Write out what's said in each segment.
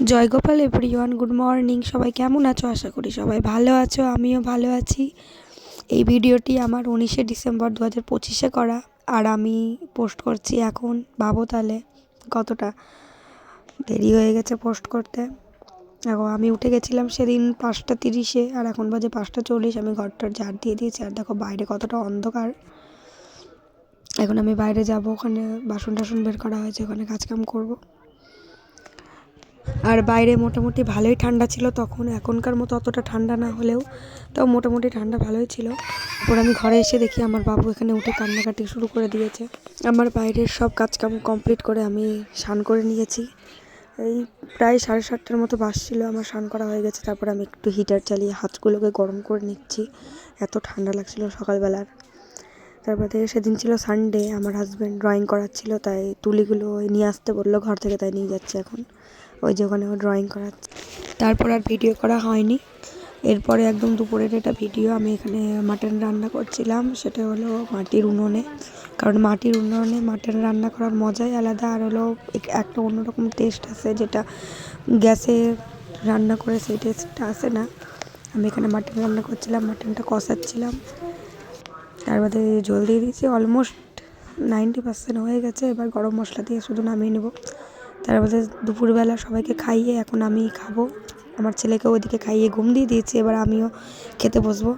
জয় Gopal everyone, good morning. সবাই কেমন আছো? আশা করি সবাই ভালো আছো, আমিও ভালো আছি। এই ভিডিওটি আমার 19শে ডিসেম্বর 2025-এ করা, আর আমি পোস্ট করছি এখন। ভাবো তাহলে কতটা দেরি হয়ে গেছে পোস্ট করতে। দেখো, আমি উঠে গেছিলাম সেদিন 5টা 30-এ, আর এখন বাজে 5টা 40। আমি ঘরটার ঝাড় দিয়ে দিয়েছি, আর দেখো বাইরে কতটা অন্ধকার। এখন আমি বাইরে যাব, ওখানে বাসন টাসন বের করা হয়েছে, ওখানে কাজকাম করব। আর বাইরে মোটামুটি ভালোই ঠান্ডা ছিল তখন, এখনকার মতো অতটা ঠান্ডা না হলেও তাও মোটামুটি ঠান্ডা ভালোই ছিল। তারপর আমি ঘরে এসে দেখি আমার বাবু এখানে উঠে কান্নাকাটি শুরু করে দিয়েছে। আমার বাইরের সব কাজকাম কমপ্লিট করে আমি স্নান করে নিয়েছি। এই প্রায় 7:30টার মতো বাজছিল, আমার স্নান করা হয়ে গেছে। তারপর আমি একটু হিটার চালিয়ে হাতগুলোকে গরম করে নিচ্ছি, এত ঠান্ডা লাগছিল সকালবেলার। তারপর থেকে সেদিন ছিল সানডে, আমার হাজব্যান্ড ড্রয়িং করাচ্ছিল, তাই তুলিগুলো নিয়ে আসতে বললো ঘর থেকে, তাই নিয়ে যাচ্ছে এখন। ওই যে ওখানে ও ড্রয়িং করাচ্ছে। তারপর আর ভিডিও করা হয়নি। এরপরে একদম দুপুরের একটা ভিডিও, আমি এখানে মাটন রান্না করছিলাম। সেটা হলো মাটির উনুনে, কারণ মাটির উনুনে মাটন রান্না করার মজাই আলাদা। আর হলো একটা অন্যরকম টেস্ট আছে, যেটা গ্যাসে রান্না করে সেই টেস্টটা আসে না। আমি এখানে মাটন রান্না করছিলাম, মাটনটা কষাচ্ছিলাম। তার মধ্যে জল দিয়ে দিয়েছি, অলমোস্ট 90% হয়ে গেছে। এবার গরম মশলা দিয়ে শুধু নামিয়ে নেব। তার মধ্যে দুপুরবেলা সবাইকে খাইয়ে এখন আমি খাবো। আমার ছেলেকে ওইদিকে খাইয়ে ঘুম দিয়ে দিয়েছি, এবার আমিও খেতে বসবো।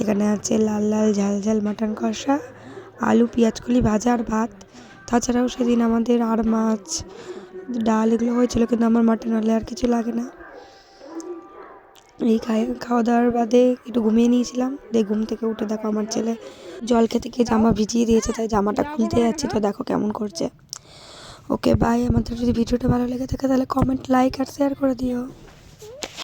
এখানে আছে লাল লাল ঝাল ঝাল মাটন কষা, আলু পেঁয়াজকলি ভাজা আর ভাত। তাছাড়াও সেদিন আমাদের আর মাছ, ডাল এগুলো হয়েছিল, কিন্তু আমার মাটন হলে আর কিছু লাগে না। এই খাওয়া দাওয়ার বাদে একটু ঘুমিয়ে নিয়েছিলাম। ঘুম থেকে উঠে দেখো আমার ছেলে জল খেতে গিয়ে জামা ভিজিয়ে দিয়েছে, তাই জামাটা খুলতে যাচ্ছি, তো দেখো কেমন করছে। Okay bye. আমাদের যদি ভিডিওটা ভালো লেগে থাকে তাহলে কমেন্ট, লাইক আর শেয়ার করে দিও।